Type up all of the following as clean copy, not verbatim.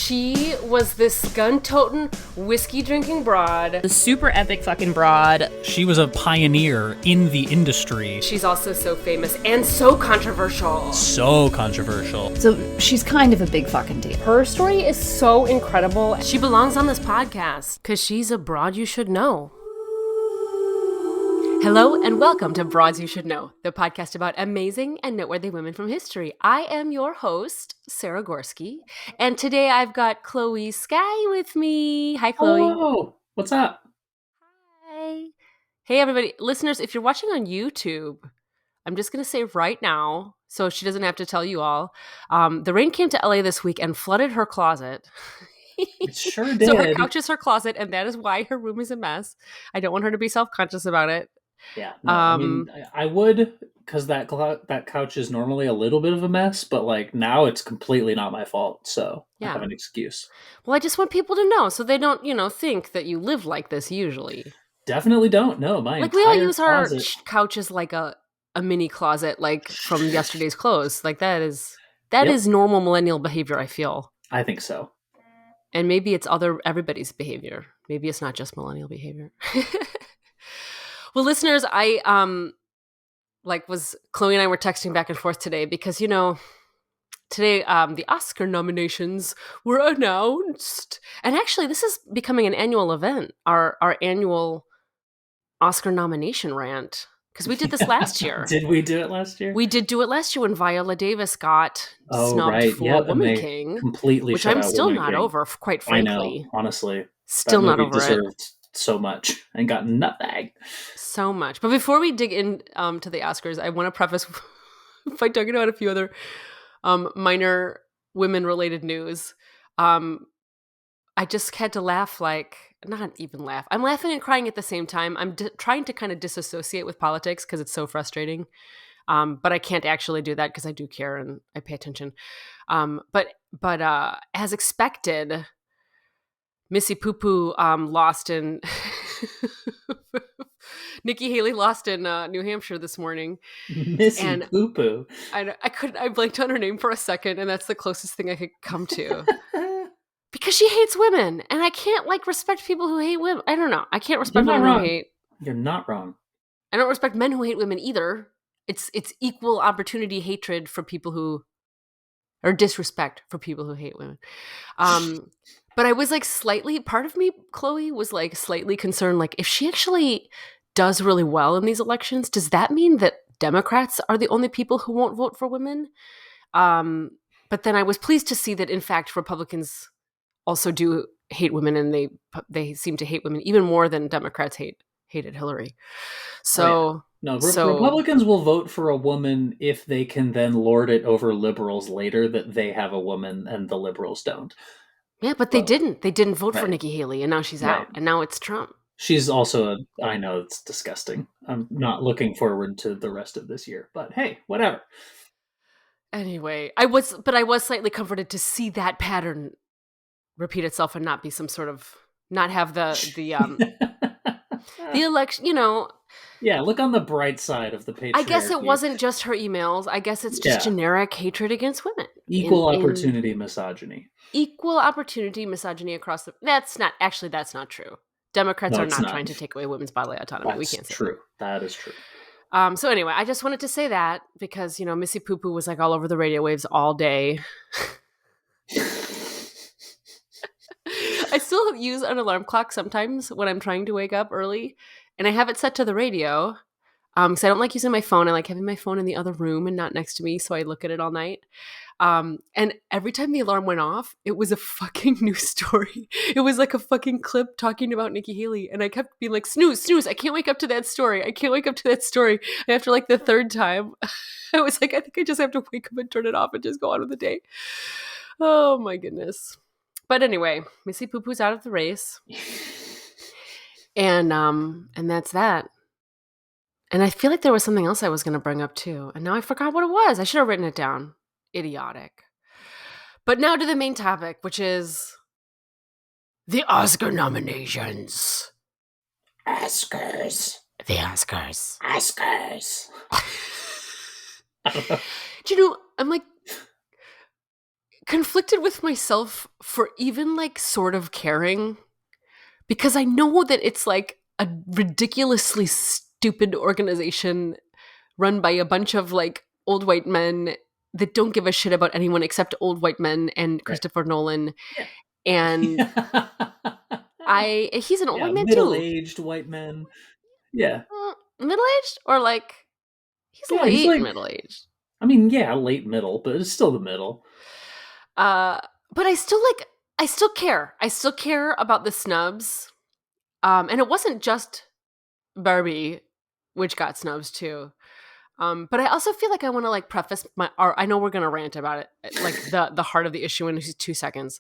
She was this gun-toting, whiskey-drinking broad. The super epic fucking broad. She was a pioneer in the industry. She's also so famous and so controversial. So controversial. So she's kind of a big fucking deal. Her story is so incredible. She belongs on this podcast because she's a broad you should know. Hello and welcome to Broads You Should Know, the podcast about amazing and noteworthy women from history. I am your host, Sarah Gorski, and today I've got Chloe Skye with me. Hi, Chloe. Hello. What's up? Hi. Hey, everybody. Listeners, if you're watching on YouTube, I'm just going to say right now, so she doesn't have to tell you all, the rain came to LA this week and flooded her closet. It sure did. So her couch is her closet, and that is why her room is a mess. I don't want her to be self-conscious about it. Yeah, no, I mean, I would, because that couch is normally a little bit of a mess, but like now it's completely not my fault, so Yeah. I have an excuse. Well, I just want people to know so they don't, think that you live like this usually. Definitely don't. No, my Like, entire we all use our closet. couch as like a mini closet, like from yesterday's clothes. Like that is Yep. normal millennial behavior, I feel. I think so. And maybe it's everybody's behavior. Maybe it's not just millennial behavior. Well, listeners, I Chloe and I were texting back and forth today because, today the Oscar nominations were announced. And actually, this is becoming an annual event, our annual Oscar nomination rant. Because we did this last year. Did we do it last year? We did do it last year when Viola Davis got Oh, snubbed right. for Yep, and Woman they King, completely which shut I'm out still Woman not King. over, quite I frankly. know, honestly. Still That not movie over it. deserved so much and got nutbagged. So much. But before we dig in to the Oscars, I want to preface by talking about a few other minor women-related news. I just had to laugh, not even laugh. I'm laughing and crying at the same time. I'm trying to kind of disassociate with politics because it's so frustrating. But I can't actually do that because I do care and I pay attention. But as expected, Missy Poo Poo lost in Nikki Haley lost in New Hampshire this morning. Missy Poo Poo. I blanked on her name for a second, and that's the closest thing I could come to. Because she hates women, and I can't respect people who hate women. I don't know. I can't respect You're not women who wrong. hate. You're not wrong. I don't respect men who hate women either. It's equal opportunity hatred for people who, or disrespect for people who hate women. But I was part of me, Chloe, was slightly concerned. If she actually does really well in these elections, does that mean that Democrats are the only people who won't vote for women? But then I was pleased to see that, in fact, Republicans also do hate women, and they seem to hate women even more than Democrats hated Hillary. So, No, Republicans will vote for a woman if they can then lord it over liberals later that they have a woman and the liberals don't. Yeah, but they didn't. They didn't vote for Right. Nikki Haley, and now she's Right. out, and now it's Trump. She's also I know it's disgusting. I'm not looking forward to the rest of this year, but hey, whatever. Anyway, I was slightly comforted to see that pattern repeat itself and not be some sort of not have the election. Yeah, look on the bright side of the patriarchy. I guess it wasn't just her emails. I guess it's just generic hatred against women. Equal opportunity misogyny. Equal opportunity misogyny across the. That's not true. Democrats are not trying to take away women's bodily autonomy. That's We can't say true. That is true. So anyway, I just wanted to say that because Missy Poo Poo was all over the radio waves all day. I still use an alarm clock sometimes when I'm trying to wake up early, and I have it set to the radio because I don't like using my phone. I like having my phone in the other room and not next to me, so I look at it all night. And every time the alarm went off, it was a fucking new story. It was like a fucking clip talking about Nikki Haley, and I kept being like, snooze, snooze, I can't wake up to that story. I can't wake up to that story. And after the third time, I was like, I think I just have to wake up and turn it off and just go on with the day. Oh my goodness. But anyway, Missy Poo Poo's out of the race. And that's that. And I feel like there was something else I was going to bring up too. And now I forgot what it was. I should have written it down. Idiotic. But now to the main topic, which is the Oscar nominations. Oscars. The Oscars. Oscars. Do you know, I'm conflicted with myself for even like sort of caring, because I know that it's like a ridiculously stupid organization run by a bunch of like old white men that don't give a shit about anyone except old white men and Right. Christopher Nolan. Yeah. And he's an old Yeah, white man too. middle-aged white men. Yeah. Middle aged or like he's Yeah, he's late like, middle aged. I mean, yeah, late middle, but it's still the middle. Uh, but I still care. I still care about the snubs. And it wasn't just Barbie, which got snubs too. But I also feel like I want to like preface or I know we're gonna rant about it, like the heart of the issue in 2 seconds.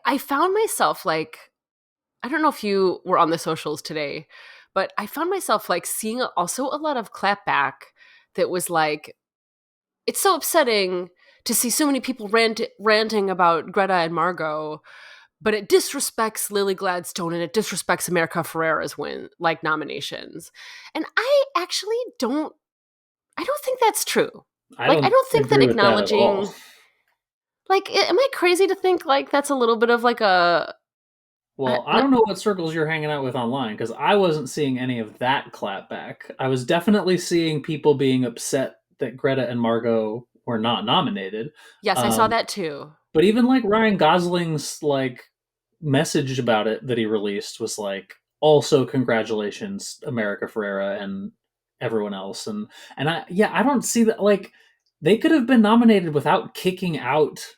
I found myself like, I don't know if you were on the socials today, but I found myself like seeing also a lot of clapback that was like, it's so upsetting to see so many people ranting about Greta and Margot, but it disrespects Lily Gladstone and it disrespects America Ferrera's nominations. And I actually I don't think that's true. I Like, I don't don't think that agree with that at all. acknowledging, like, am I crazy to think like that's a little bit of like Well, I don't know what circles you're hanging out with online, because I wasn't seeing any of that clapback. I was definitely seeing people being upset that Greta and Margot were not nominated. yes, I saw Um, that too. but even like Ryan Gosling's like message about it that he released was like, also congratulations, America Ferrera and everyone else. And I don't see that, like, they could have been nominated without kicking out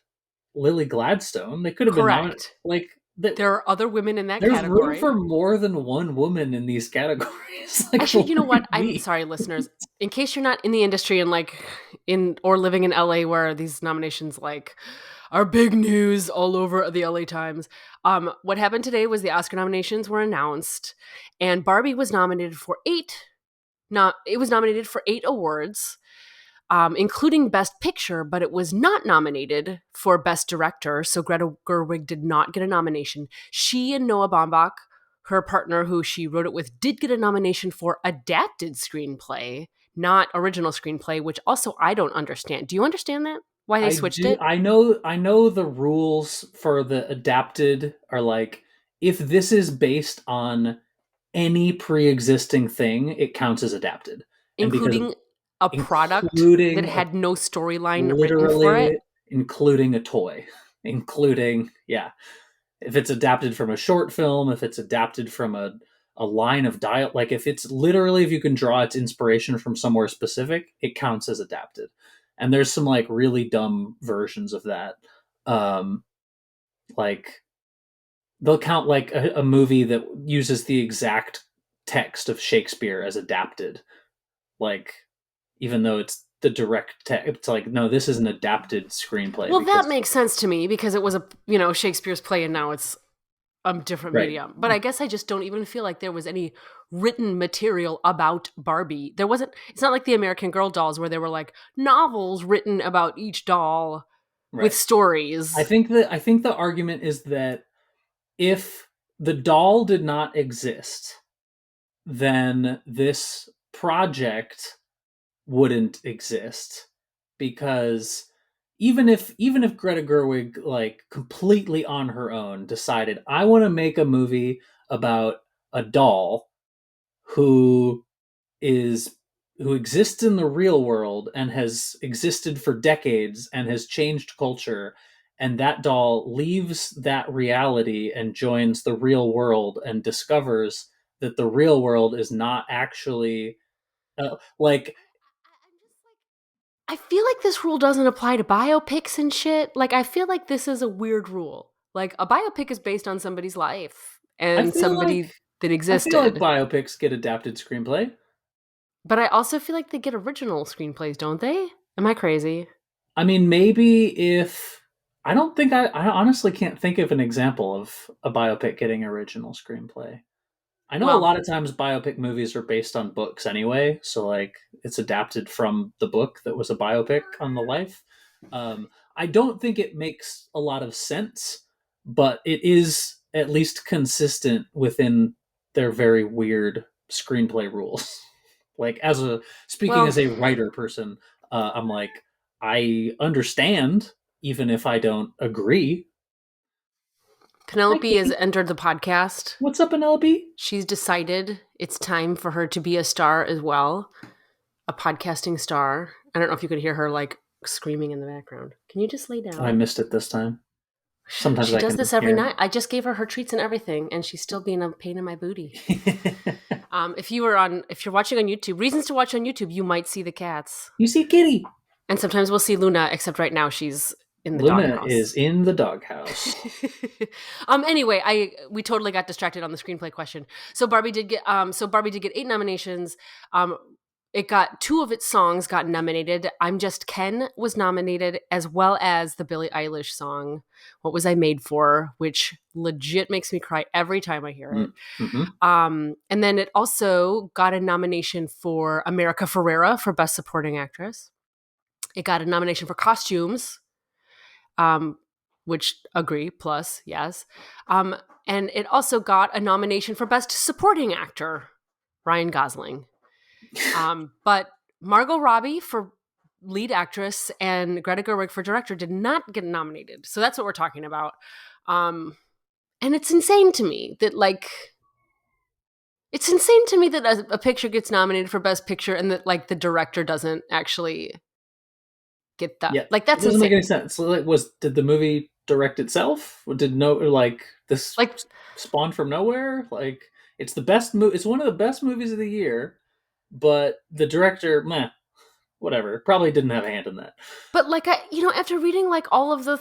Lily Gladstone. They could have been nominated, Correct. like, that. There are other women in that There's room category. for more than one woman in these categories. Like, Actually, you know what do what? I'm mean? sorry, listeners. In case you're not in the industry and like in or living in LA where these nominations like are big news all over the LA Times. What happened today was the Oscar nominations were announced, and Barbie was nominated for it was nominated for 8 awards, including Best Picture, but it was not nominated for Best Director. So Greta Gerwig did not get a nomination. She and Noah Baumbach, her partner who she wrote it with, did get a nomination for Adapted Screenplay, not Original Screenplay, which also I don't understand. Do you understand that? Why they I switched do. it? I know the rules for the adapted are like, if this is based on any pre-existing thing, it counts as adapted. And because Including a product that including a, had no storyline written for it? literally including a toy, including, yeah, if it's adapted from a short film, if it's adapted from a line of dialogue, like if it's literally, if you can draw its inspiration from somewhere specific, it counts as adapted. And there's some like really dumb versions of that. Um, like they'll count like a movie that uses the exact text of Shakespeare as adapted. Like, even though it's the direct text, it's like, no, this is an adapted screenplay Well, that because, makes sense to me because it was Shakespeare's play and now it's a different right. medium. But I guess I just don't even feel like there was any written material about Barbie. There wasn't, it's not like the American Girl dolls where there were like novels written about each doll with Right. stories. I think the argument is that if the doll did not exist, then this project wouldn't exist, because even if Greta Gerwig, like, completely on her own decided, I want to make a movie about a doll who is who exists in the real world and has existed for decades and has changed culture, and that doll leaves that reality and joins the real world and discovers that the real world is not actually, like, I feel like this rule doesn't apply to biopics and shit. Like, I feel like this is a weird rule. Like, a biopic is based on somebody's life I and feel like somebody that I feel like existed. biopics get adapted screenplay. But I also feel like they get original screenplays, don't they? Am I crazy? I mean, maybe if I don't think I honestly can't think of an example of a biopic getting original screenplay. I know a Well, lot of times biopic movies are based on books anyway, so like it's adapted from the book that was a biopic on the life. I don't think it makes a lot of sense, but it is at least consistent within their very weird screenplay rules. Like, speaking well, as a writer person, I'm like, I understand even if I don't agree. Hi, Penelope has Kitty. entered the podcast. What's up, Penelope? She's decided it's time for her to be a star as well, a podcasting star. I don't know if you could hear her like screaming in the background. Can you just lay down? I missed it this time. Sometimes She I does can this every hear. night. I just gave her her treats and everything, and she's still being a pain in my booty. If you're watching on YouTube, reasons to watch on YouTube, you might see the cats, You see Kitty. and sometimes we'll see Luna. Except right now, she's in the Luna doghouse. is in the doghouse. Anyway, we totally got distracted on the screenplay question. So Barbie did get 8 nominations. It got 2 of its songs got nominated. I'm Just Ken was nominated, as well as the Billie Eilish song What Was I Made For, which legit makes me cry every time I hear it. Mm-hmm. And then it also got a nomination for America Ferrera for Best Supporting Actress. It got a nomination for costumes, which agree, plus, yes. And it also got a nomination for Best Supporting Actor, Ryan Gosling. But Margot Robbie for lead actress and Greta Gerwig for director did not get nominated. So that's what we're talking about. And it's insane to me that a picture gets nominated for Best Picture and that like the director doesn't actually get that. Yeah, Like that's it doesn't make insane. any sense. Like, did the movie direct itself? This Like spawned from nowhere? Like, it's the best movie. It's one of the best movies of the year, but the director, whatever, probably didn't have a hand in that. But like after reading like all of the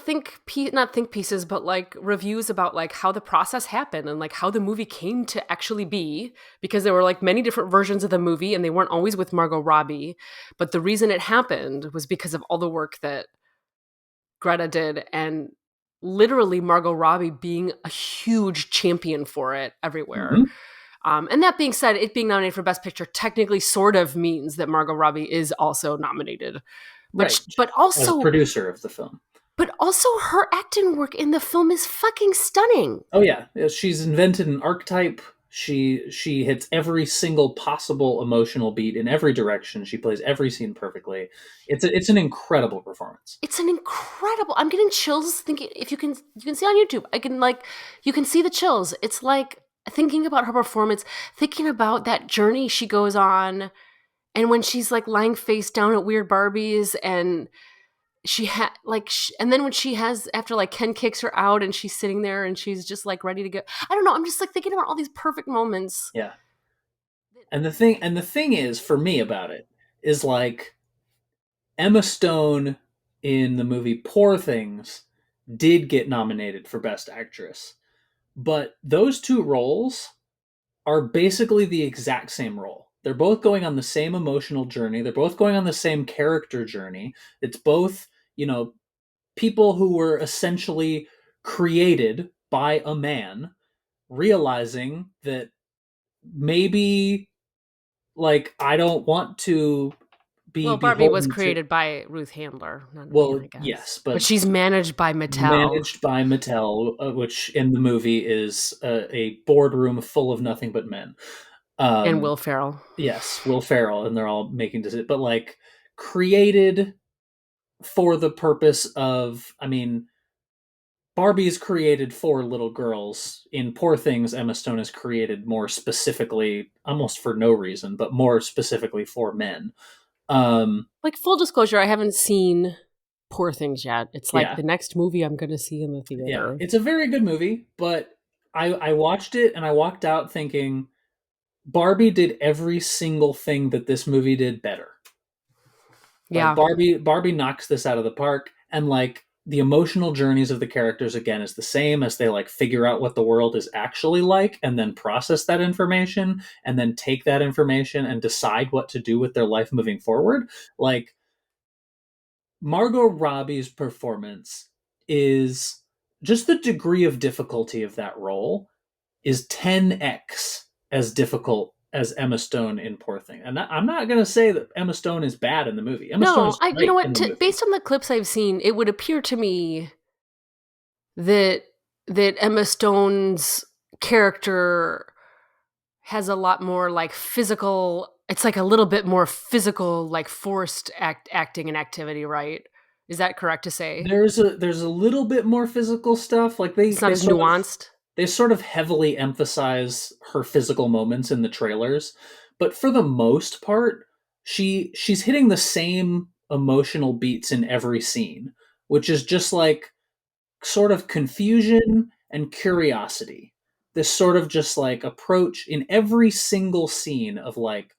not think pieces, but like reviews about like how the process happened and like how the movie came to actually be, because there were like many different versions of the movie and they weren't always with Margot Robbie, but the reason it happened was because of all the work that Greta did, and literally Margot Robbie being a huge champion for it everywhere. Mm-hmm. And that being said, it being nominated for Best Picture technically sort of means that Margot Robbie is also nominated. Right, But as also producer of the film. But also her acting work in the film is fucking stunning. Oh yeah, she's invented an archetype. She hits every single possible emotional beat in every direction. She plays every scene perfectly. It's an incredible performance. It's an incredible. I'm getting chills thinking. If you can see on YouTube. You can see the chills. It's like thinking about her performance, thinking about that journey she goes on, and when she's like lying face down at Weird Barbies, and and then when she has, after like Ken kicks her out and she's sitting there and she's just like ready to go. I don't know. I'm just like thinking about all these perfect moments. Yeah. And the thing is, for me, about it is like Emma Stone in the movie Poor Things did get nominated for Best Actress, but those two roles are basically the exact same role. They're both going on the same emotional journey. They're both going on the same character journey. It's both, people who were essentially created by a man realizing that maybe, like, I don't want to be Well, Barbie was beholden to. created by Ruth Handler, not a man, Well, I guess. yes, But but she's managed by Mattel managed by Mattel, which in the movie is a boardroom full of nothing but men. and Will Ferrell. Yes, Will Ferrell, and they're all making decisions, but like created for the purpose of, Barbie is created for little girls. In Poor Things, Emma Stone is created more specifically, almost for no reason, but more specifically for men. Like, full disclosure, I haven't seen Poor Things yet. It's like Yeah. the next movie I'm going to see in the theater. Yeah, it's a very good movie, but I watched it and I walked out thinking Barbie did every single thing that this movie did better. Yeah. Like Barbie knocks this out of the park, and like the emotional journeys of the characters again is the same as they like figure out what the world is actually like and then process that information and then take that information and decide what to do with their life moving forward. Like, Margot Robbie's performance is just the degree of difficulty of that role is 10x as difficult as Emma Stone in Poor Thing. And I'm not going to say that Emma Stone is bad in the movie. Emma Stone No, is great you know what? in the movie. Based on the clips I've seen, it would appear to me that Emma Stone's character has a lot more like physical. It's like a little bit more physical, like forced acting and activity, right? Is that correct to say? There's a little bit more physical stuff. Like It's not as nuanced. they sort of heavily emphasize her physical moments in the trailers, but for the most part, she's hitting the same emotional beats in every scene, which is just like sort of confusion and curiosity. This sort of just like approach in every single scene of like,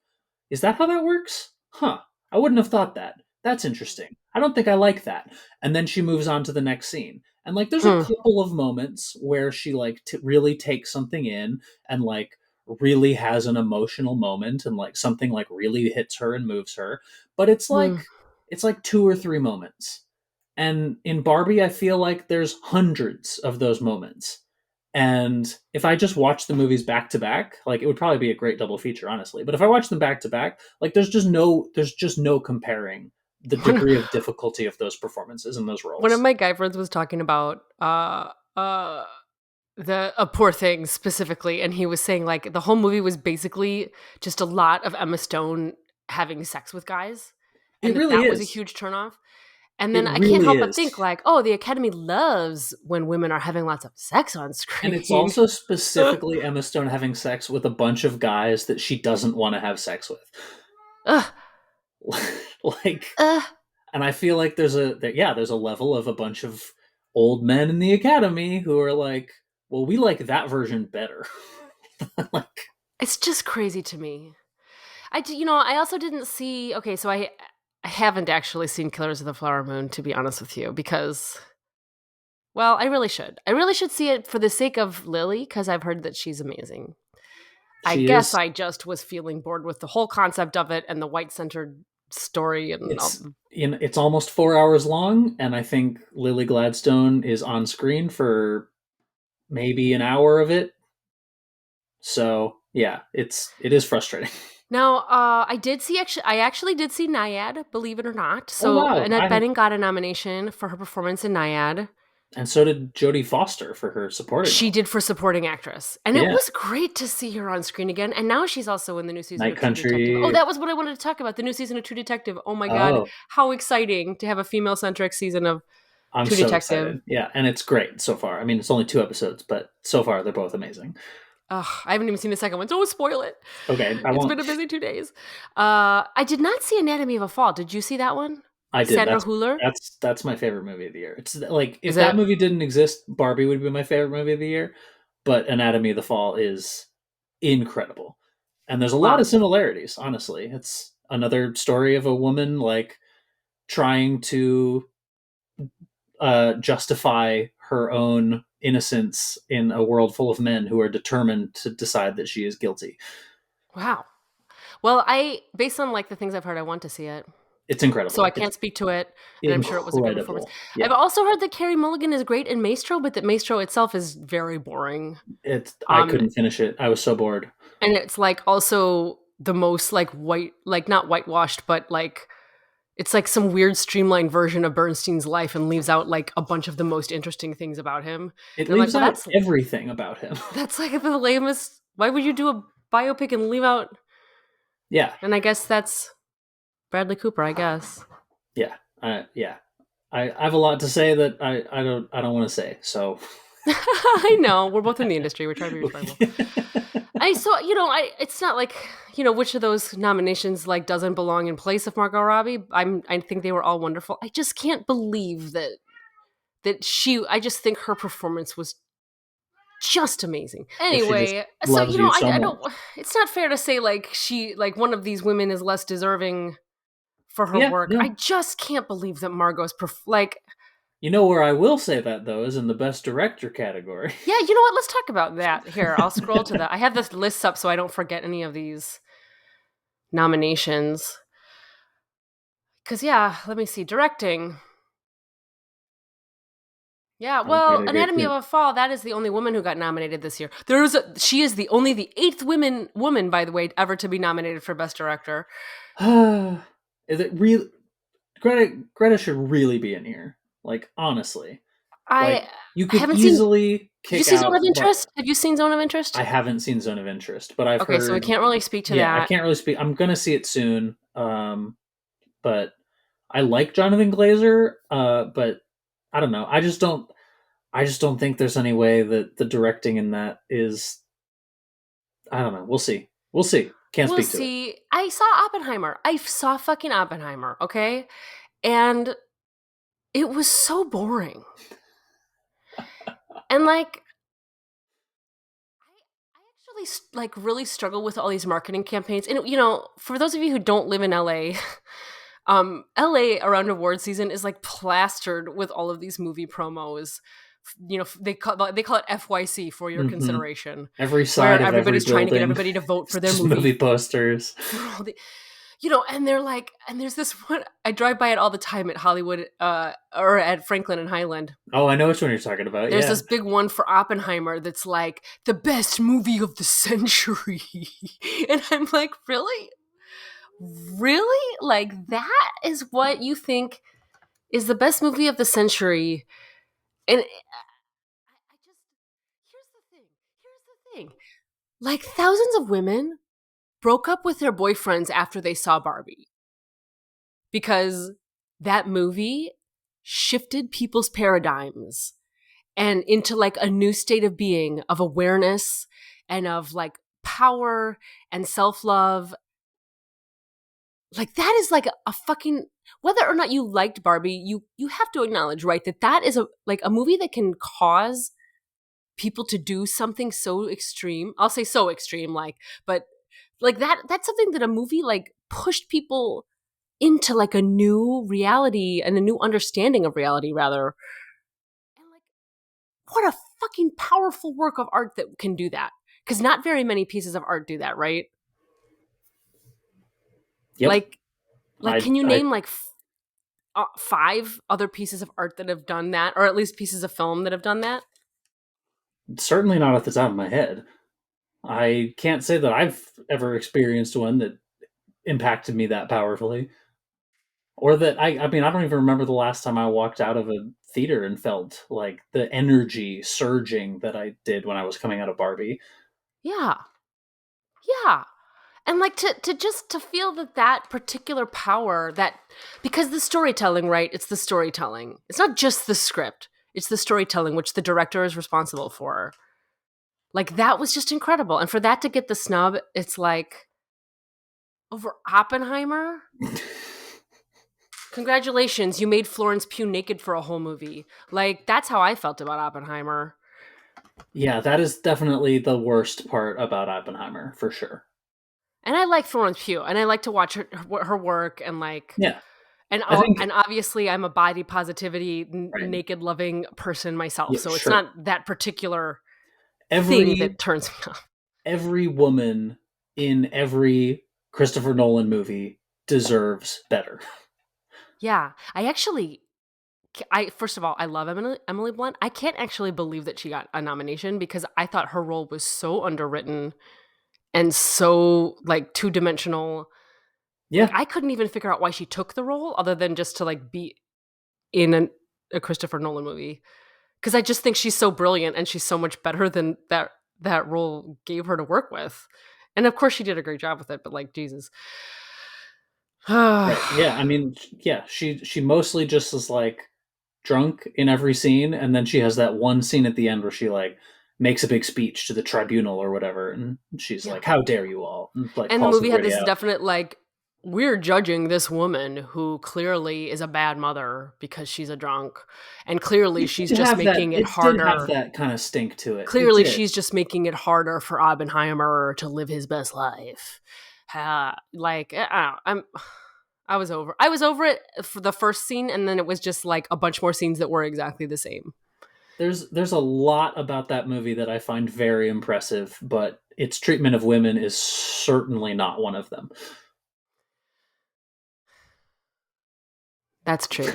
is that how that works? Huh. I wouldn't have thought that. That's interesting. I don't think I like that. And then she moves on to the next scene. And like there's a Hmm. couple of moments where she like really takes something in and like really has an emotional moment and like something like really hits her and moves her, but Hmm. it's like two or three moments. And in Barbie, I feel like there's hundreds of those moments. And if I just watch the movies back to back, like it would probably be a great double feature, honestly. But if I watch them back to back, like there's just no comparing the One, degree of difficulty of those performances and those one of roles. my guy friends was talking about the Poor Things specifically, and he was saying like the whole movie was basically just a lot of Emma Stone having sex with guys, It and really that was a is. huge turnoff. And It then I can't really help but is. think like, oh, the Academy loves when women are having lots of sex on And it's screen. also specifically Emma Stone having sex with a bunch of guys that she doesn't want to have sex with. Ugh, Like, ugh. and I feel like there's a level of a bunch of old men in the academy who are like, well, we like that version better. Like, It's just crazy to me. I also didn't see. Okay, so I haven't actually seen Killers of the Flower Moon, to be honest with you, because well, I really should. I really should see it for the sake of Lily, because I've heard that she's amazing. I she guess is. I just was feeling bored with the whole concept of it and the white centered story and all. It's almost 4 hours long, and I think Lily Gladstone is on screen for maybe an hour of it. So yeah, it is frustrating. Now, I actually did see Naiad, believe it or not. Oh So wow, Annette I Bening got a nomination for her performance in Naiad. and so did Jodie Foster for her supporting She role. did for supporting actress. And it Yeah, was great to see her on screen again. And now she's also in the new season Night of True Detective. Oh, Country. that was what I wanted to talk about. The new season of True Detective. Oh my God. Oh, How exciting to have a female centric season of I'm True so Detective. excited. Yeah, and it's great so far. I mean, it's only 2 episodes, but so far they're both amazing. Ugh, I haven't even seen the second one. Don't spoil it. Okay, I It's won't. been a busy 2 days. I did not see Anatomy of a Fall. Did you see that one? I did. Sandra Hüller? That's my favorite movie of the year. It's like Is if that it? movie didn't exist, Barbie would be my favorite movie of the year. But Anatomy of the Fall is incredible, and there's a lot Wow. of similarities. Honestly, it's another story of a woman like trying to justify her own innocence in a world full of men who are determined to decide that she is guilty. Wow. Well, based on like the things I've heard, I want to see it. It's So I incredible. It's can't speak to it, and I'm sure it was a great performance. incredible. I've Yeah, also heard that Carey Mulligan is great in Maestro, but that Maestro itself is very boring. it's. I Um, couldn't finish it. I was so bored. and it's like also the most like white, like not whitewashed, but like it's like some weird streamlined version of Bernstein's life and leaves out like a bunch of the most interesting things about him. It And I'm like, leaves well, out everything about him. that's like the lamest. Why would you do a biopic and leave out? Yeah, And I guess that's Bradley Cooper. I guess. yeah, yeah. I have a lot to say that I don't want to say. So I know we're both in the industry. We're trying to be respectful. I saw, it's not like, which of those nominations like doesn't belong in place of Margot Robbie. I think they were all wonderful. I just can't believe I just think her performance was just amazing. well, she just Anyway, so loves you so I much. don't. It's not fair to say like one of these women is less deserving for her Yeah, work. I no. just can't believe that Margot's like. You know where I will say that though is in the best director category. Yeah, you know what? Let's talk about that. Here, I'll scroll to that. I have this list up so I don't forget any of these nominations. Because, yeah, let me see. Directing. Yeah, Oh, well, great idea Anatomy of too. a Fall, that is the only woman who got nominated this year. She is only the eighth woman, by the way, ever to be nominated for Best Director. Is it real? Greta should really be in here. Like honestly, like I you could haven't seen. easily Did you kick see Zone out. of Interest? Have you seen Zone of Interest? I haven't seen Zone of Interest, but I've Okay, so we heard. can't really speak to Yeah, I that. can't really speak. I'm gonna see it soon. But I like Jonathan Glazer, but I don't know. I just don't think there's any way that the directing in that is. I don't know. We'll see. We'll see. Can't We'll speak to it. see. I saw Oppenheimer. I saw fucking Oppenheimer, okay? And it was so boring. And like I actually like really struggle with all these marketing campaigns. And you know, for those of you who don't live in LA, LA around award season is like plastered with all of these movie promos. You know, they call it FYC, for your Hmm. consideration, Every where side of every everybody's trying to get building, everybody to vote for their just movie movie. posters. For all the, you know, and they're like, and there's this one, I drive by it all the time at Hollywood, or at Franklin and Highland. Oh, I know which one you're talking about. There's Yeah. this big one for Oppenheimer that's like the best movie of the century. And I'm like, really? Really? Like, that is what you think is the best movie of the century? And I just, here's the thing. Like, thousands of women broke up with their boyfriends after they saw Barbie because that movie shifted people's paradigms and into like a new state of being, of awareness and of like power and self-love. Like, that is like a fucking, whether or not you liked Barbie, you have to acknowledge, right, that that is a movie that can cause people to do something so extreme. I'll say so extreme, like, but like that's something that a movie like pushed people into like a new reality and a new understanding of reality, rather. And like, what a fucking powerful work of art that can do that. Because not very many pieces of art do that, right? Yep. Like, can you I name like 5 other pieces of art that have done that, or at least pieces of film that have done that? certainly not off the top of my head. I can't say that I've ever experienced one that impacted me that powerfully. Or that I mean, I don't even remember the last time I walked out of a theater and felt like the energy surging that I did when I was coming out of Barbie. Yeah, yeah. And like to just to feel that particular power, that, because the storytelling, right, it's the storytelling, it's not just the script, it's the storytelling, which the director is responsible for. Like, that was just incredible. And for that to get the snub, it's like, over Oppenheimer, congratulations, you made Florence Pugh naked for a whole movie. Like, that's how I felt about Oppenheimer. Yeah, that is definitely the worst part about Oppenheimer, for sure. And I like Florence Pugh, and I like to watch her work, and like, Yeah, and I think and obviously I'm a body positivity, right. naked loving person myself, Yeah, so it's sure. not that particular thing Every that turns me off. every woman in every Christopher Nolan movie deserves better. Yeah, I first of all, I love Emily Blunt. I can't actually believe that she got a nomination, because I thought her role was so underwritten and so like two-dimensional. Like, Yeah, I couldn't even figure out why she took the role, other than just to like be in a Christopher Nolan movie, because I just think she's so brilliant and she's so much better than that role gave her to work with. And of course she did a great job with it, but like, Jesus. right. Yeah, I mean, yeah, she mostly just is like drunk in every scene, and then she has that one scene at the end where she like makes a big speech to the tribunal or whatever, and she's Yeah. like, "How dare you all?" And like And the calls movie had everybody this out. definite like, we're judging this woman who clearly is a bad mother because she's a drunk, and clearly It she's did just have that. making it It did have harder. that kind of stink to it. It Clearly did. she's just making it harder for Oppenheimer to live his best life. Like, I was over. I was over it for the first scene, and then it was just like a bunch more scenes that were exactly the same. There's a lot about that movie that I find very impressive, but its treatment of women is certainly not one of them. That's true.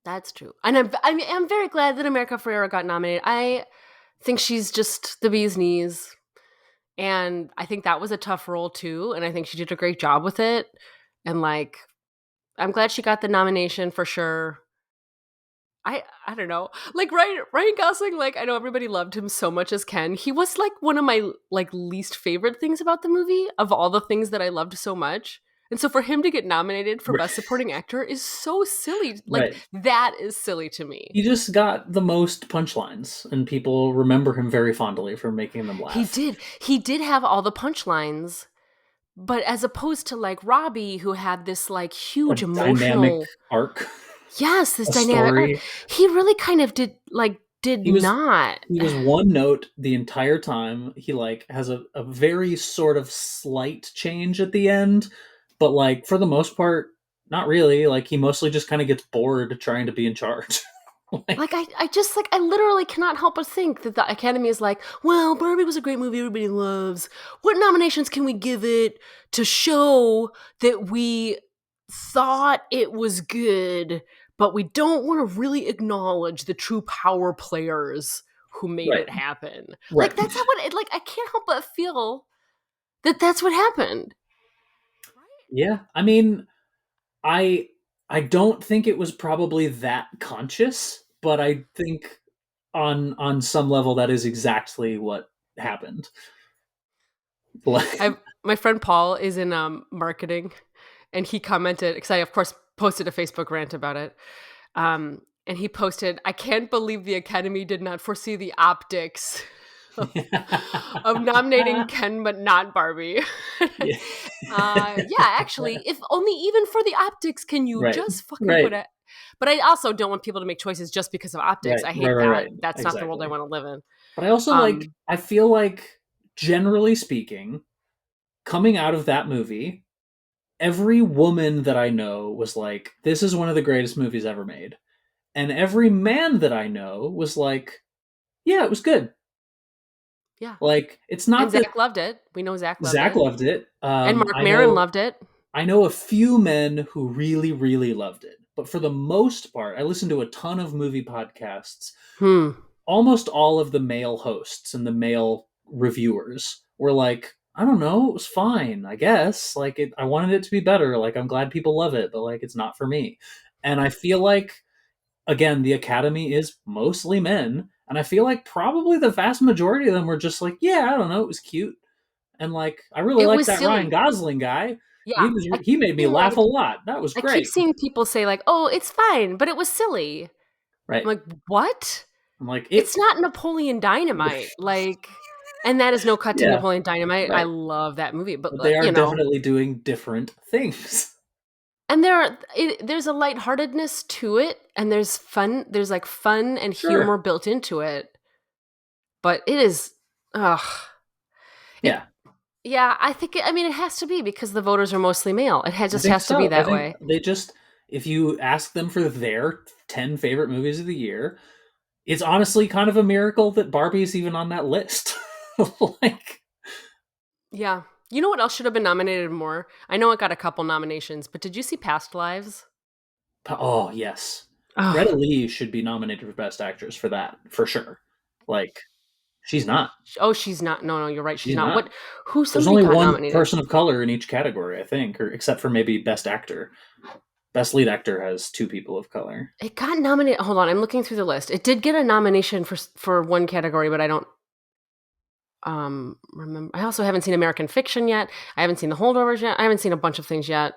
That's true. And I'm very glad that America Ferrera got nominated. I think she's just the bee's knees. And I think that was a tough role too. And I think she did a great job with it. And like, I'm glad she got the nomination for sure. I don't know. Like, Ryan Gosling, like, I know everybody loved him so much as Ken. He was like one of my like least favorite things about the movie, of all the things that I loved so much. And so for him to get nominated for Right. Best Supporting Actor is so silly. Like, Right. that is silly to me. He just got the most punchlines, and people remember him very fondly for making them He laugh. did. He did have all the punchlines, but as opposed to like Robbie, who had this like A huge dynamic emotional, arc, yes, this a dynamic arc. story. He really kind of did He was not. he was one note the entire time. He like has a very sort of slight change at the end, but like for the most part, not really. Like he mostly just kind of gets bored trying to be in charge. Like Like I just like I literally cannot help but think that the Academy is like, well, Barbie was a great movie everybody loves. What nominations can we give it to show that we thought it was good, but we don't want to really acknowledge the true power players who made right, it happen. right. Like that's how it like I can't help but feel that that's what happened. Yeah, I mean, I I don't think it was probably that conscious, but I think on some level that is exactly what happened. Like, I My friend Paul is in marketing, and he commented because I of course posted a Facebook rant about it. And he posted, "I can't believe the Academy did not foresee the optics of nominating Ken but not Barbie." yeah. Yeah, actually, if only even for the optics can you Right, just fucking put right, it. But I also don't want people to make choices just because of optics. right, I right, hate right, that. right. That's not the world I Exactly. want to live in. But I also like, Um, I feel like, generally speaking, coming out of that movie, every woman that I know was like, this is one of the greatest movies ever made. And every man that I know was like, yeah, it was good. yeah. Like, it's And not that Zach loved it. We know Zach loved Zach it. loved it. And Mark Maron loved it. I know a few men who really, really loved it. But for the most part, I listened to a ton of movie podcasts. Hmm. Almost all of the male hosts and the male reviewers were like, I don't know, it was fine, I guess. Like I wanted it to be better. Like I'm glad people love it, but like it's not for me. And I feel like again, the Academy is mostly men, and I feel like probably the vast majority of them were just like, yeah, I don't know, it was cute. And like I really It like was that Ryan silly. Gosling guy. Yeah. I He made me feel laugh a like lot. That was I keep great. seeing people say like, "Oh, it's fine, but it was silly." I'm Right. like, "What? I'm like It's it not Napoleon Dynamite." Like, and that is no cut to yeah, Napoleon Dynamite. I right. love that movie, but But they are you know, definitely doing different things. and there's a lightheartedness to it, and there's fun. There's like fun and humor Sure. built into it, but it is, ugh. It Yeah. Yeah, I think I mean it has to be because the voters are mostly male. I Just think has to be so. I that think way. they just, if you ask them for their 10 favorite movies of the year, it's honestly kind of a miracle that Barbie's even on that list. Like, Yeah. You know what else should have been nominated more? I know it got a couple nominations, but did you see Past Lives? oh, yes. Greta Oh, Lee should be nominated for Best Actress for that, for sure. Like, she's not. oh, she's not. No, no, you're right. She's She's not. not. What? Who? There's Somebody only got one nominated. person of color in each category, I think, or except for maybe Best Actor. Best Lead Actor has two people of color. It got nominated. Hold on, I'm looking through the list. It did get a nomination for one category, but I don't remember. I also haven't seen American Fiction yet. I haven't seen The Holdovers yet. I haven't seen a bunch of things yet.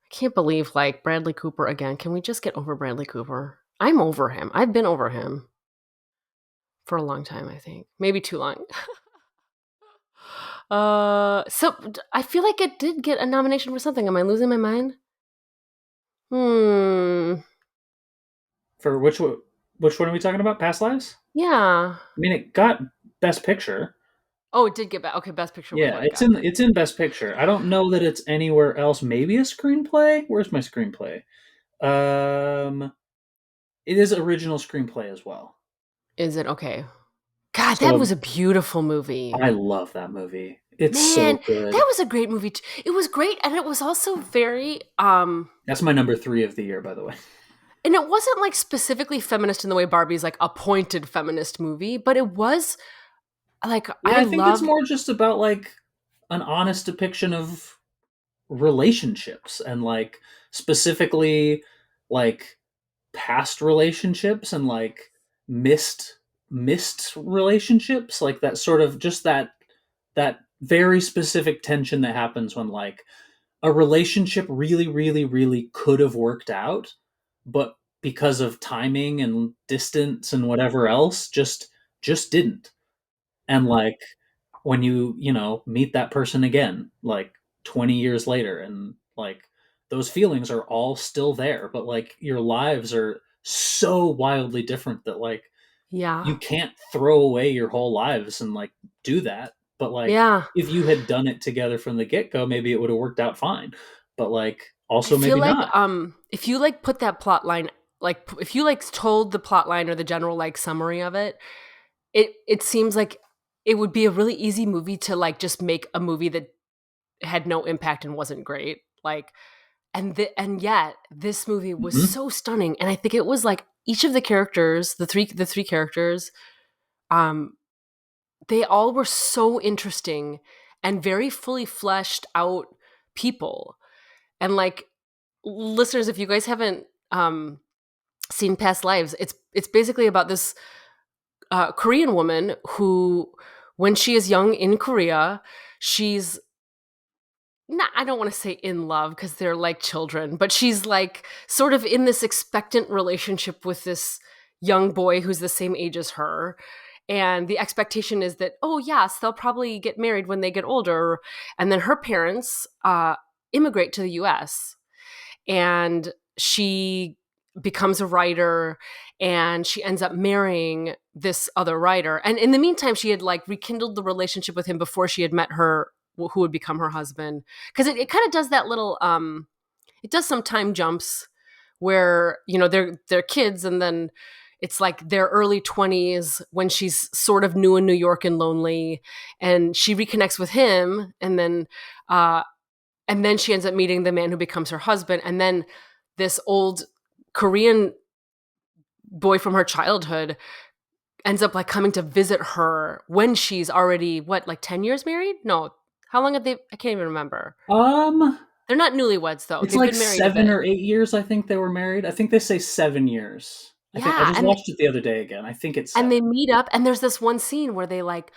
I can't believe like Bradley Cooper again. Can we just get over Bradley Cooper? I'm over him. I've been over him for a long time, I think. Maybe too long. I feel like it did get a nomination for something. Am I losing my mind? Hmm. For which one are we talking about? Past Lives? Yeah. I mean, it got Best Picture. Oh, it did get back. Okay, Best Picture was Yeah, what it got then. it's in Best Picture. I don't know that it's anywhere else. Maybe a screenplay. Where's my screenplay? Um, it is original screenplay as well. Is it okay? God, that So was a beautiful movie. I love that movie. It's Man, so that good. was a great movie. It was great, and it was also very That's my number 3 of the year, by the way. and it wasn't like specifically feminist in the way Barbie's like a pointed feminist movie, but it was like Yeah, I I think it's loved. more just about like an honest depiction of relationships and like specifically like past relationships and like missed relationships, like that sort of just that very specific tension that happens when like a relationship really, really, really could have worked out, but because of timing and distance and whatever else, just didn't. And like when you know, meet that person again, like 20 years later, and like those feelings are all still there, but like your lives are so wildly different that like Yeah. you can't throw away your whole lives and like do that. But like Yeah. if you had done it together from the get-go, maybe it would have worked out fine. But like I also feel maybe like not. if you like put that plot line, like if you like told the plot line or the general like summary of it, it seems like it would be a really easy movie to like just make a movie that had no impact and wasn't great. Like and yet this movie was Mhm. so stunning, and I think it was like each of the characters, the three characters, um they all were so interesting and very fully fleshed out people. And like listeners, if you guys haven't seen Past Lives, it's basically about this Korean woman who, when she is young in Korea, she's not, I don't want to say in love because they're like children, but she's like sort of in this expectant relationship with this young boy who's the same age as her. And the expectation is that, oh, yes, they'll probably get married when they get older. And then her parents immigrate to the US, and she becomes a writer, and she ends up marrying this other writer. And in the meantime, she had like rekindled the relationship with him before she had met her who would become her husband, because it kind of does that little it does some time jumps where, you know, they're kids, and then it's like their early 20s when she's sort of new in New York and lonely, and she reconnects with him, uh and then she ends up meeting the man who becomes her husband, and then this old Korean boy from her childhood ends up like coming to visit her when she's already what, like 10 years married? No. How long have they, I can't even remember. Um They're not newlyweds though. it's They've like been married a 7 or 8 years, bit. I think they were married. I think they say 7 years. I think I Yeah, just watched it the other day again. I think it's and seven. they meet up, and there's this one scene where they like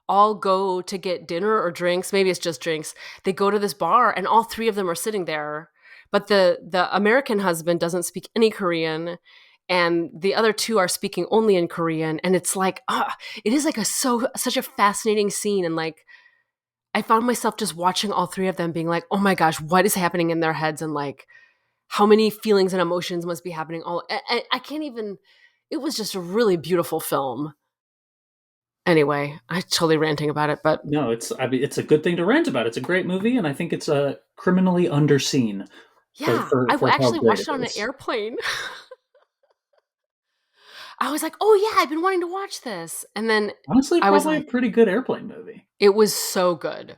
all go to get dinner or drinks. Maybe it's just drinks. They go to this bar, and all three of them are sitting there, but the American husband doesn't speak any Korean, and the other two are speaking only in Korean. And it's like, it is like such a fascinating scene. And like I found myself just watching all three of them being like, oh my gosh, what is happening in their heads, and like how many feelings and emotions must be happening all I can't even, it was just a really beautiful film. Anyway, I totally ranting about it, but No, I mean it's a good thing to rant about. It's a great movie, and I think it's criminally underseen for yeah, I how actually great watched it it on an is. airplane. I was like, oh yeah, I've been wanting to watch this. And then Honestly, I was probably a like, pretty good airplane movie. it was so good.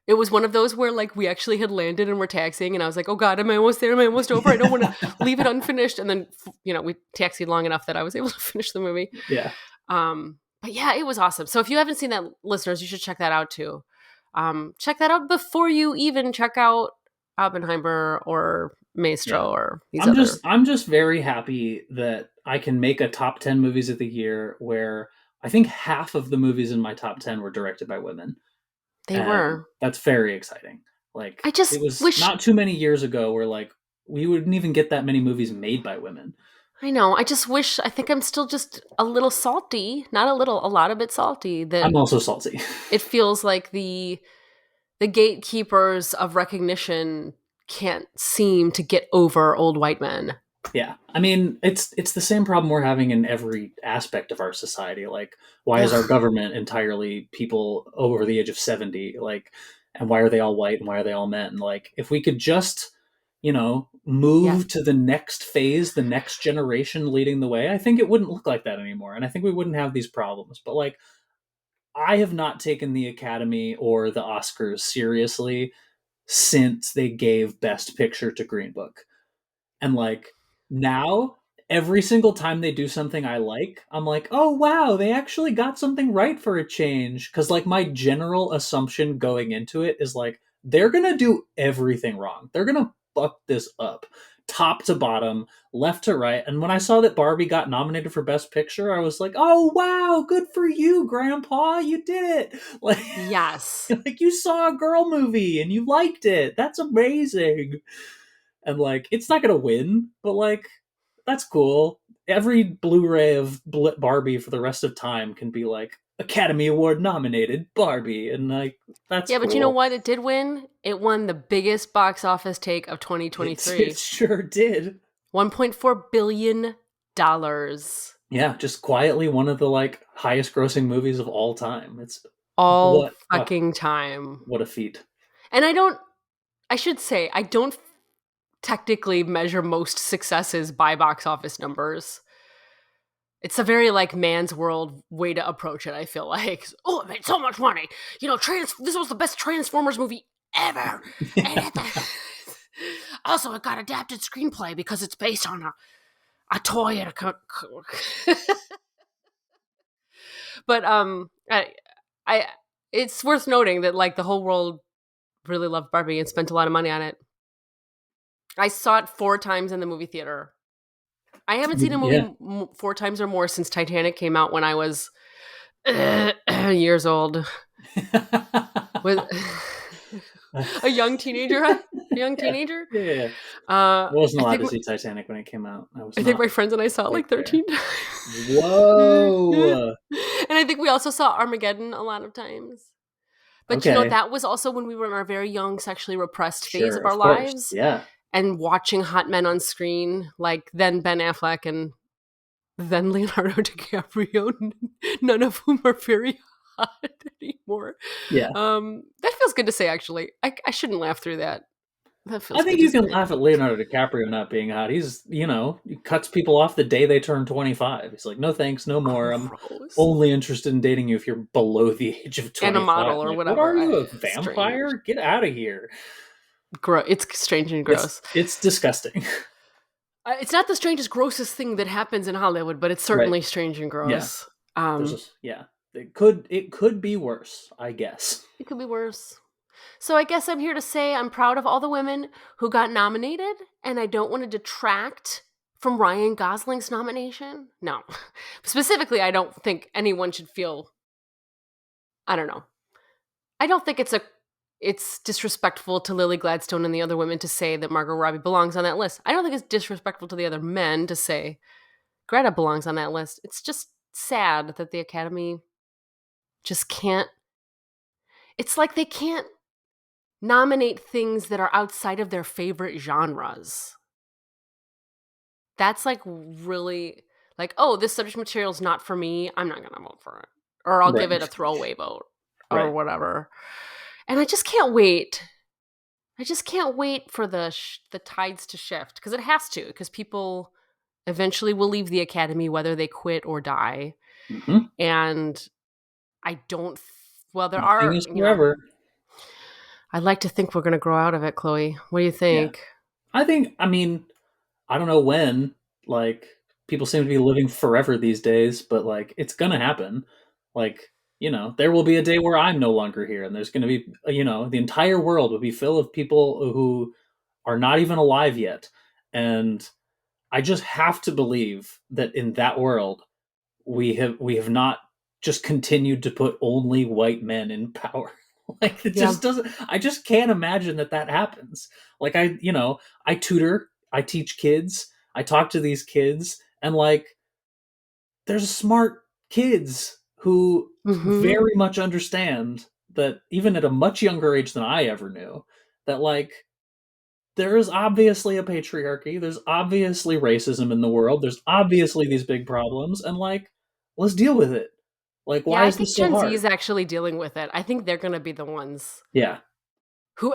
It was one of those where like we actually had landed and we're taxiing, and I was like, oh God, am I almost there? Am I almost over? I don't want to leave it unfinished. And then, you know, we taxied long enough that I was able to finish the movie. Yeah. But yeah, it was awesome. So if you haven't seen that, listeners, you should check that out too. Check that out before you even check out Oppenheimer or Yeah. Maestro or these other. I'm just very happy that I can make a top 10 movies of the year where I think half of the movies in my top 10 were directed by women. They And were. that's very exciting. Like I just it was wish. not too many years ago where like we wouldn't even get that many movies made by women. I know. I just wish. I think I'm still just a little salty. Not a little. A lot of bit salty. I'm That also salty. it feels like the gatekeepers of recognition can't seem to get over old white men. Yeah. I mean, it's the same problem we're having in every aspect of our society. Like, why is our Ugh. government entirely people over the age of 70? Like, and why are they all white and why are they all men? Like, if we could just, you know, Yeah. move to the next phase, the next generation leading the way, I think it wouldn't look like that anymore. And I think we wouldn't have these problems. But like, I have not taken the Academy or the Oscars seriously since they gave Best Picture to Green Book. And like now, every single time they do something I like, I'm like, oh wow, they actually got something right for a change. Because like my general assumption going into it is like they're gonna do everything wrong. They're gonna fuck this up top to bottom, left to right. And when I saw that Barbie got nominated for Best Picture, I was like, oh wow, good for you, Grandpa, you did it. Like, Yes. like you saw a girl movie and you liked it. That's amazing. And like, it's not gonna win, but like, that's cool. Every Blu-ray of Barbie for the rest of time can be like Academy Award nominated Barbie, and like that's Yeah, but you know cool. what? It did win. It won the biggest box office take of It 2023. sure did. $1.4 billion. Yeah, just quietly one of the like highest grossing movies of all time. It's All what fucking time. what a feat. And I should say, I don't technically measure most successes by box office numbers. It's a very like man's world way to approach it, I feel like. Oh, it made so much money. You know, this was the best Transformers movie ever. Yeah. And also, it got adapted screenplay because it's based on a toy and but I it's worth noting that like the whole world really loved Barbie and spent a lot of money on it. I saw it 4 times in the movie theater. I haven't seen a movie 4 times or more since Titanic came out when I was years old. With a young teenager. Yeah. I wasn't allowed to see Titanic when it came out. I think my friends and I saw it like 13 times. Whoa. And I think we also saw Armageddon a lot of times. But you know, that was also when we were in our very young, sexually repressed phase of our lives. Yeah. And watching hot men on screen, like then Ben Affleck and then Leonardo DiCaprio, none of whom are very hot anymore. Yeah. That feels good to say, actually. I shouldn't laugh through that. I think you can laugh at Leonardo DiCaprio not being hot. He's, he cuts people off the day they turn 25. He's like, no thanks, no more. I'm only interested in dating you if you're below the age of 25. And a model or whatever. What are you, a vampire? Strange. Get out of here. It's strange and gross. It's disgusting. It's not the strangest, grossest thing that happens in Hollywood, but it's certainly strange and gross. Yeah. It could be worse, I guess. It could be worse. So I guess I'm here to say I'm proud of all the women who got nominated, and I don't want to detract from Ryan Gosling's nomination. No. Specifically, I don't think anyone should feel, I don't know. I don't think it's disrespectful to Lily Gladstone and the other women to say that Margot Robbie belongs on that list. I don't think it's disrespectful to the other men to say Greta belongs on that list. It's just sad that the Academy just can't. It's like they can't nominate things that are outside of their favorite genres. That's like really like, oh, this subject material is not for me. I'm not going to vote for it. Or I'll give it a throwaway vote or whatever. And I just can't wait. I just can't wait for the tides to shift, because it has to, because people eventually will leave the Academy whether they quit or die. Mm-hmm. And I don't, there are, forever. I'd like to think we're going to grow out of it, Chloe. What do you think? Yeah. I don't know when, like, people seem to be living forever these days, but like, it's going to happen. Like, there will be a day where I'm no longer here, and there's going to be, the entire world will be full of people who are not even alive yet. And I just have to believe that in that world, we have not just continued to put only white men in power. Like, it just doesn't, I just can't imagine that happens. Like, I tutor, I teach kids, I talk to these kids, and like, there's smart kids who very much understand that, even at a much younger age than I ever knew, that like, there is obviously a patriarchy, there's obviously racism in the world, there's obviously these big problems, and like, let's deal with it. Like, why is this so hard? I think Gen Z is actually dealing with it. I think they're going to be the ones who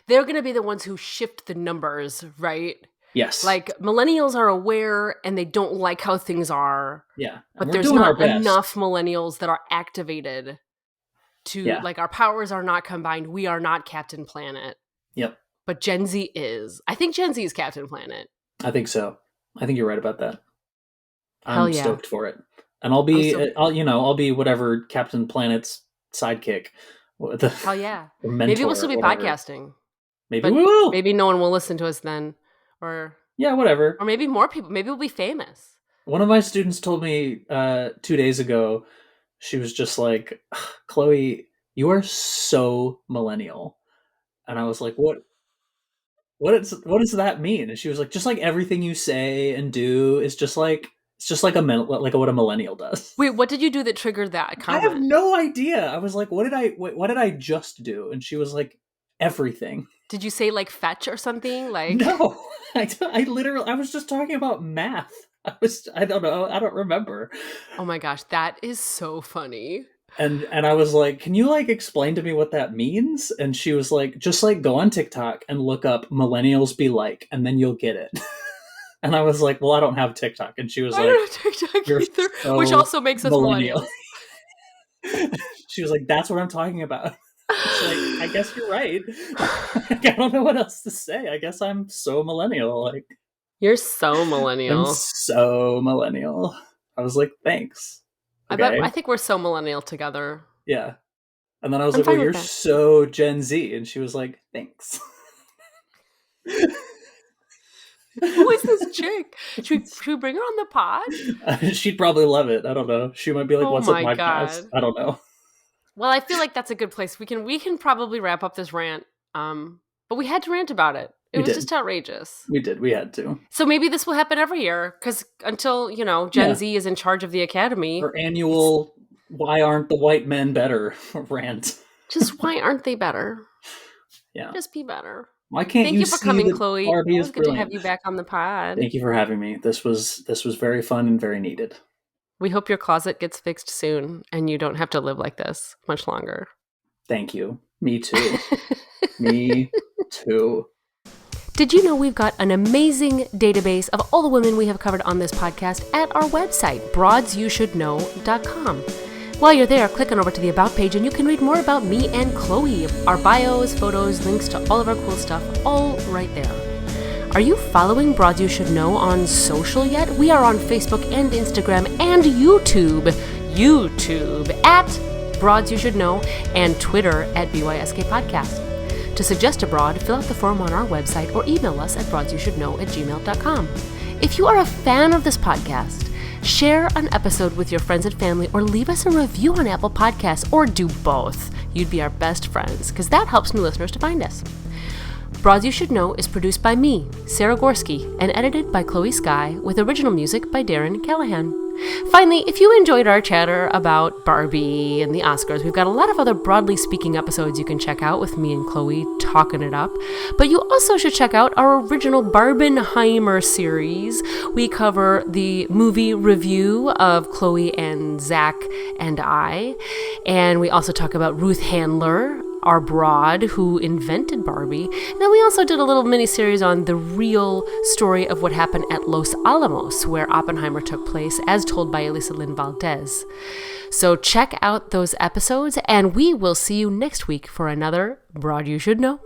they're going to be the ones who shift the numbers, right? Yes. Like, millennials are aware and they don't like how things are. Yeah. But there's not enough millennials that are activated to, like, our powers are not combined. We are not Captain Planet. Yep. But Gen Z is. I think Gen Z is Captain Planet. I think so. I think you're right about that. Hell I'm stoked for it. And I'll be whatever Captain Planet's sidekick. Hell yeah. Maybe we'll still be podcasting. Maybe we will. Maybe no one will listen to us then. Or Yeah, whatever. Or maybe more people. Maybe we'll be famous. One of my students told me 2 days ago, she was just like, Chloe, you are so millennial. And I was like, what does that mean? And she was like, just like everything you say and do is just like like what a millennial does. Wait, what did you do that triggered that comment? I have no idea. I was like, what did I just do? And she was like, everything. Did you say like fetch or something? Like no, I literally I was just talking about math. I don't know. I don't remember. Oh my gosh, that is so funny. And I was like, can you like explain to me what that means? And she was like, just like go on TikTok and look up millennials be like, and then you'll get it. And I was like, well, I don't have TikTok. And she was like, I don't have TikTok either, so which also makes us millennial. She was like, that's what I'm talking about. It's like, I guess you're right. I don't know what else to say. I guess I'm so millennial. Like, you're so millennial. I'm so millennial. I was like, thanks. Okay. I think we're so millennial together. Yeah. And then I was like, well, you're so Gen Z. And she was like, thanks. Who is this chick? Should we bring her on the pod? She'd probably love it. I don't know. She might be like, what's up my past? I don't know. Well, I feel like that's a good place. We can probably wrap up this rant. But we had to rant about it. It was just outrageous. We did. We had to. So maybe this will happen every year, because until, Gen Z is in charge of the academy. Our annual, why aren't the white men better rant. Just why aren't they better? Yeah. Just be better. Why can't Thank you for coming, Chloe. Barbie it was good to have you back on the pod. Thank you for having me. This was very fun and very needed. We hope your closet gets fixed soon and you don't have to live like this much longer. Thank you. Me too. Me too. Did you know we've got an amazing database of all the women we have covered on this podcast at our website, broadsyoushouldknow.com. While you're there, click on over to the About page and you can read more about me and Chloe, our bios, photos, links to all of our cool stuff, all right there. Are you following Broads You Should Know on social yet? We are on Facebook and Instagram and YouTube at Broads You Should Know, and Twitter at BYSK Podcast. To suggest a broad, fill out the form on our website or email us at broadsyoushouldknow@gmail.com. If you are a fan of this podcast, share an episode with your friends and family or leave us a review on Apple Podcasts, or do both. You'd be our best friends, because that helps new listeners to find us. Broads You Should Know is produced by me, Sarah Gorski, and edited by Chloe Skye, with original music by Darren Callahan. Finally, if you enjoyed our chatter about Barbie and the Oscars, we've got a lot of other broadly speaking episodes you can check out with me and Chloe talking it up. But you also should check out our original Barbenheimer series. We cover the movie review of Chloe and Zach and I. And we also talk about Ruth Handler, our broad who invented Barbie. And then we also did a little mini-series on the real story of what happened at Los Alamos, where Oppenheimer took place, as told by Elisa Lynn Valdez. So check out those episodes, and we will see you next week for another Broad You Should Know.